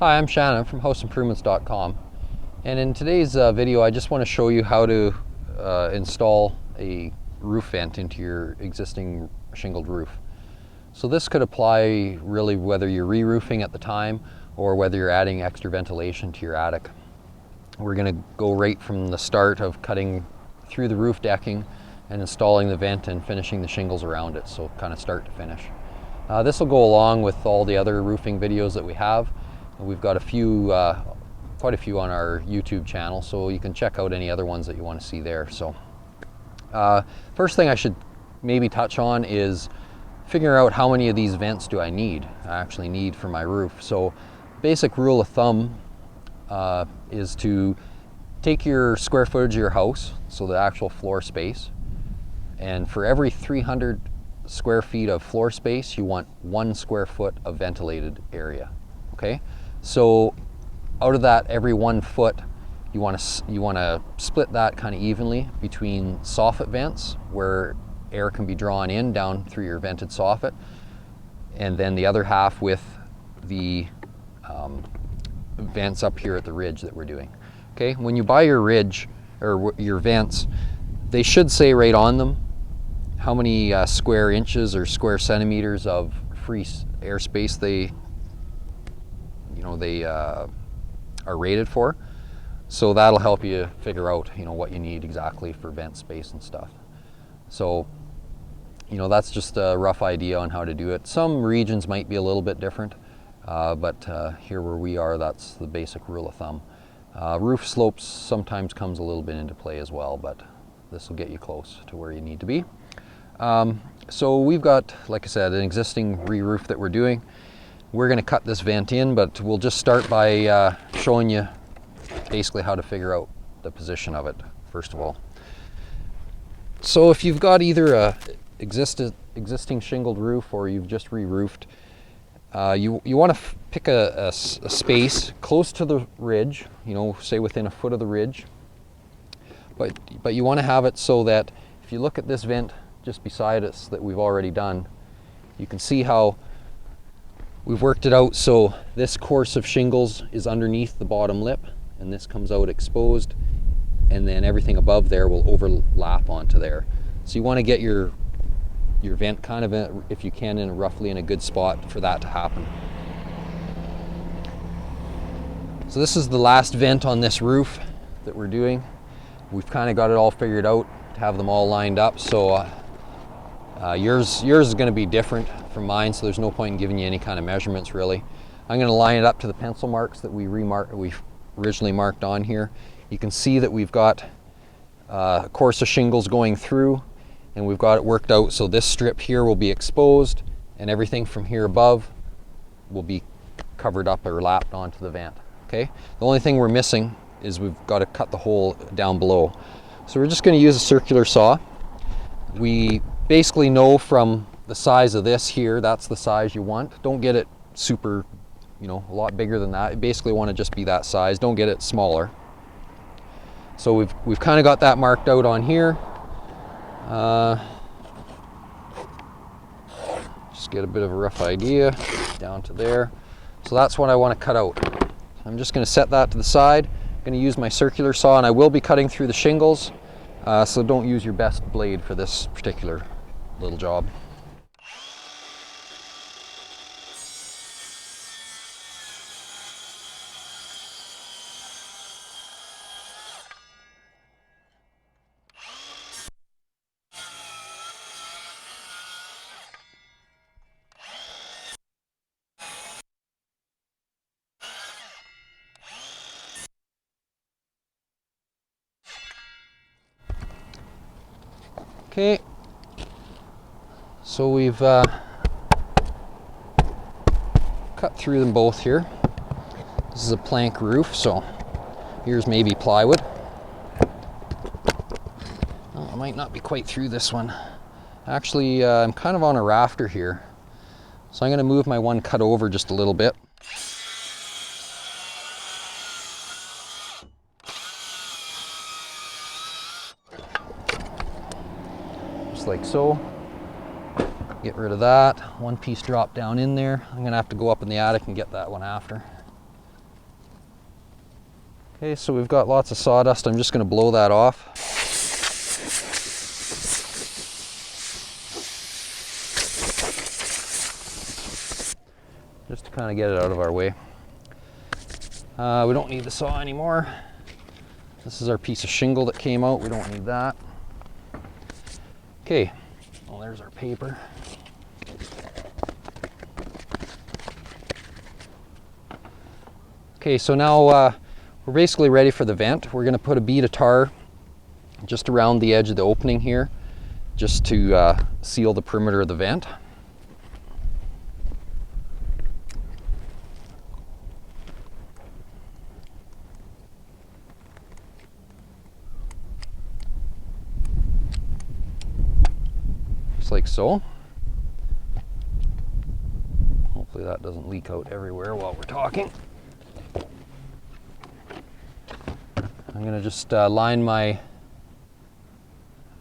Hi, I'm Shannon from houseimprovements.com, and in today's video I just want to show you how to install a roof vent into your existing shingled roof. So this could apply really whether you're re-roofing at the time or whether you're adding extra ventilation to your attic. We're going to go right from the start of cutting through the roof decking and installing the vent and finishing the shingles around it, so kind of start to finish. This will go along with all the other roofing videos that we have. We've got quite a few on our YouTube channel, so you can check out any other ones that you want to see there. So first thing I should maybe touch on is figuring out how many of these vents do I actually need for my roof. So basic rule of thumb is to take your square footage of your house, so the actual floor space, and for every 300 square feet of floor space you want 1 square foot of ventilated area. Okay, so out of that, every 1 foot you want to split that kind of evenly between soffit vents where air can be drawn in down through your vented soffit, and then the other half with the vents up here at the ridge that we're doing. Okay, when you buy your ridge or your vents, they should say right on them how many square inches or square centimeters of free airspace they are rated for. So that'll help you figure out what you need exactly for vent space and stuff. So that's just a rough idea on how to do it. Some regions might be a little bit different, but here where we are, that's the basic rule of thumb. Roof slopes sometimes comes a little bit into play as well, but this will get you close to where you need to be. So we've got, like I said, an existing re-roof that we're doing. We're going to cut this vent in, but we'll just start by showing you basically how to figure out the position of it first of all. So if you've got either a existing shingled roof or you've just re-roofed, you want to pick a space close to the ridge, say within a foot of the ridge, but you want to have it so that if you look at this vent just beside us that we've already done, you can see how we've worked it out so this course of shingles is underneath the bottom lip, and this comes out exposed, and then everything above there will overlap onto there. So you want to get your vent kind of, if you can, roughly in a good spot for that to happen. So this is the last vent on this roof that we're doing. We've kind of got it all figured out to have them all lined up. So yours is going to be different from mine, so there's no point in giving you any kind of measurements really. I'm going to line it up to the pencil marks that we originally marked on here. You can see that we've got a course of shingles going through, and we've got it worked out so this strip here will be exposed and everything from here above will be covered up or lapped onto the vent. Okay, the only thing we're missing is we've got to cut the hole down below. So we're just going to use a circular saw. We basically know from the size of this here, that's the size you want. Don't get it super, a lot bigger than that. You basically want to just be that size. Don't get it smaller. So we've kind of got that marked out on here. Just get a bit of a rough idea down to there. So that's what I want to cut out. I'm just going to set that to the side. I'm going to use my circular saw, and I will be cutting through the shingles. So don't use your best blade for this particular little job. Okay, so we've cut through them both here. This is a plank roof, so here's maybe plywood. Oh, I might not be quite through this one. Actually, I'm kind of on a rafter here, so I'm going to move my one cut over just a little bit. Like so. Get rid of that. One piece drop down in there. I'm gonna have to go up in the attic and get that one after. Okay, so we've got lots of sawdust. I'm just going to blow that off. Just to kind of get it out of our way. We don't need the saw anymore. This is our piece of shingle that came out. We don't need that. Okay, well, there's our paper. Okay, so now we're basically ready for the vent. We're going to put a bead of tar just around the edge of the opening here, just to seal the perimeter of the vent. Just like so. Hopefully that doesn't leak out everywhere while we're talking. I'm going to just line my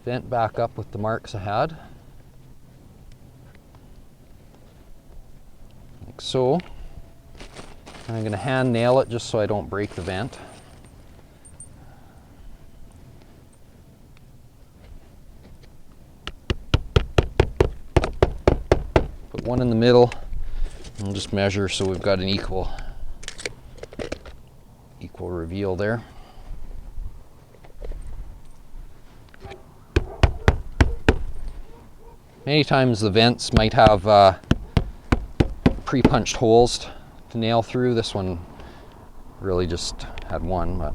vent back up with the marks I had. Like so. And I'm going to hand nail it just so I don't break the vent. Put one in the middle and just measure so we've got an equal reveal there. Many times the vents might have pre-punched holes to nail through. This one really just had one, but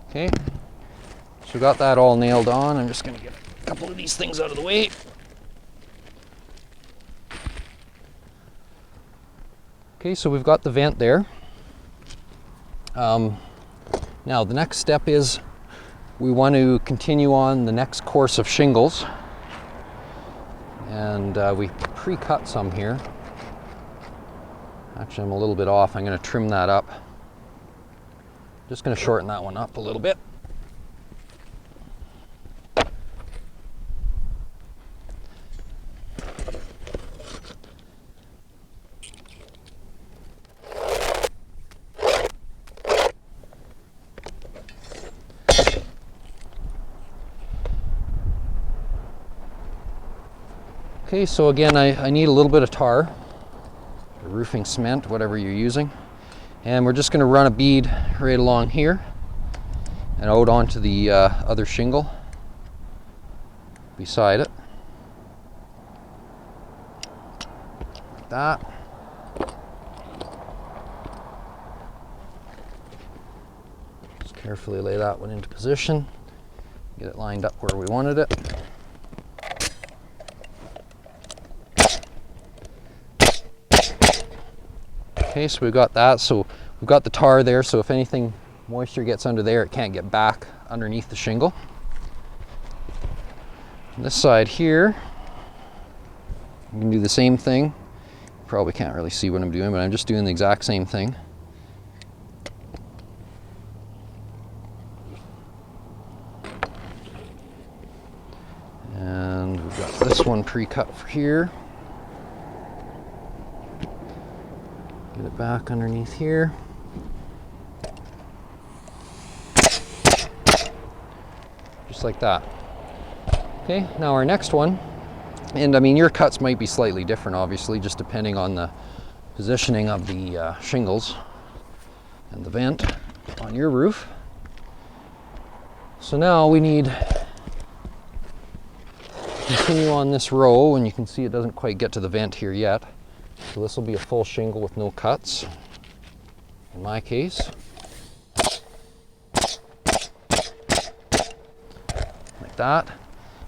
okay. So we got that all nailed on. I'm just going to get a couple of these things out of the way. Okay, so we've got the vent there. Now the next step is we want to continue on the next course of shingles, and we pre-cut some here. Actually, I'm a little bit off. I'm going to trim that up. Just going to shorten that one up a little bit. Okay, so again, I need a little bit of tar, or roofing cement, whatever you're using. And we're just going to run a bead right along here and out onto the other shingle beside it. Like that. Just carefully lay that one into position. Get it lined up where we wanted it. Okay, so we've got that. So we've got the tar there, so if anything moisture gets under there, it can't get back underneath the shingle. On this side here, you can do the same thing. You probably can't really see what I'm doing, but I'm just doing the exact same thing. And we've got this one pre-cut for here. Get it back underneath here. Just like that. Okay, now our next one, and I mean your cuts might be slightly different obviously, just depending on the positioning of the shingles and the vent on your roof. So now we need to continue on this row, and you can see it doesn't quite get to the vent here yet. So this will be a full shingle with no cuts, in my case. Like that.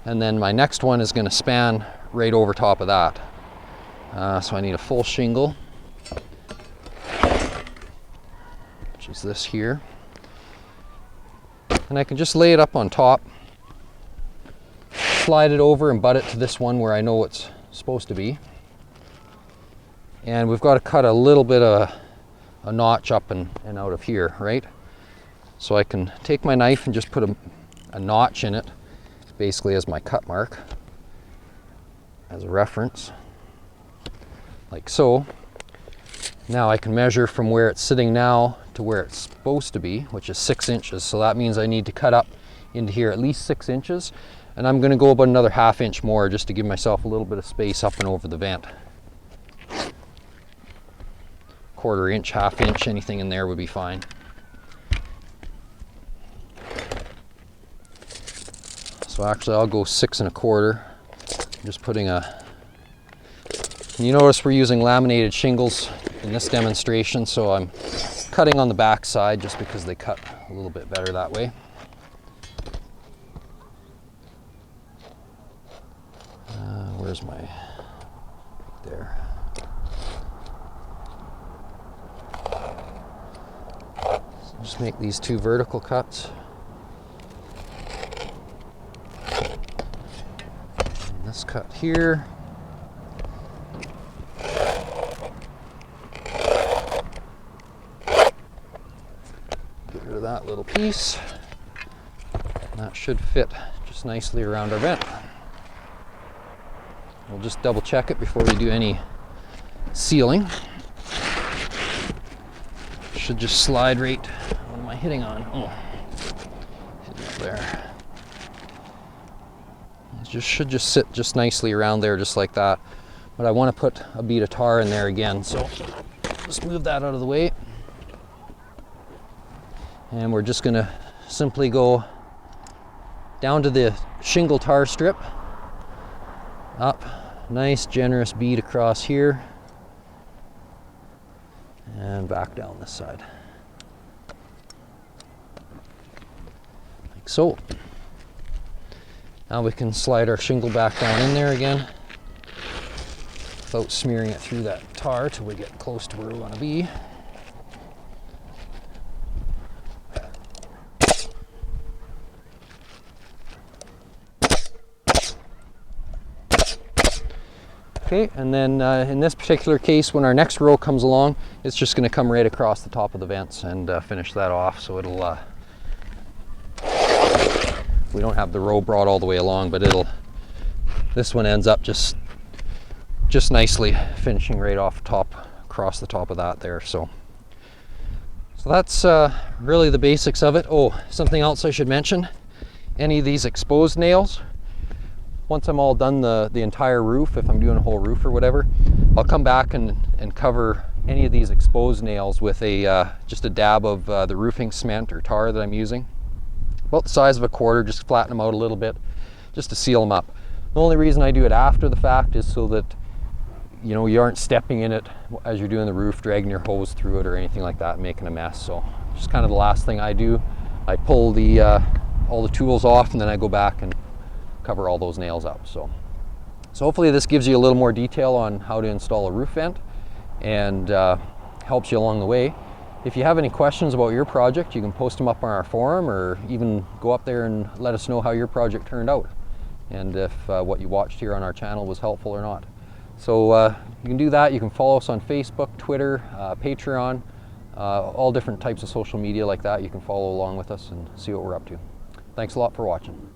And then my next one is going to span right over top of that. So I need a full shingle, which is this here. And I can just lay it up on top, slide it over and butt it to this one where I know it's supposed to be. And we've got to cut a little bit of a notch up and out of here, right? So I can take my knife and just put a notch in it, basically as my cut mark, as a reference. like so. Now I can measure from where it's sitting now to where it's supposed to be, which is 6 inches. So that means I need to cut up into here at least 6 inches. And I'm going to go about another ½ inch more just to give myself a little bit of space up and over the vent. 1/4 inch, ½ inch, anything in there would be fine. So actually I'll go 6 1/4. I'm just putting a, you notice we're using laminated shingles in this demonstration, so I'm cutting on the back side just because they cut a little bit better that way. Where's my, there. So just make these 2 vertical cuts. And this cut here. Get rid of that little piece. And that should fit just nicely around our vent. We'll just double check it before we do any sealing. Should just slide right, what am I hitting on? Oh, hitting up there. It should just sit just nicely around there, just like that. But I want to put a bead of tar in there again, so just move that out of the way. And we're just going to simply go down to the shingle tar strip, up, nice generous bead across here, and back down this side, like so. Now we can slide our shingle back down in there again without smearing it through that tar till we get close to where we want to be. Okay, and then in this particular case, when our next row comes along, it's just going to come right across the top of the vents and finish that off. So it'll, we don't have the row brought all the way along, but this one ends up just nicely finishing right off top, across the top of that there. So that's really the basics of it. Oh, something else I should mention, any of these exposed nails, once I'm all done the entire roof, if I'm doing a whole roof or whatever, I'll come back and cover any of these exposed nails with just a dab of the roofing cement or tar that I'm using. About the size of a quarter, just flatten them out a little bit, just to seal them up. The only reason I do it after the fact is so that, you know, you aren't stepping in it as you're doing the roof, dragging your hose through it or anything like that, making a mess. So just kind of the last thing I do. I pull all the tools off, and then I go back and cover all those nails up. So hopefully this gives you a little more detail on how to install a roof vent and helps you along the way. If you have any questions about your project, you can post them up on our forum, or even go up there and let us know how your project turned out, and if what you watched here on our channel was helpful or not. So you can do that. You can follow us on Facebook, Twitter, Patreon, all different types of social media like that. You can follow along with us and see what we're up to. Thanks a lot for watching.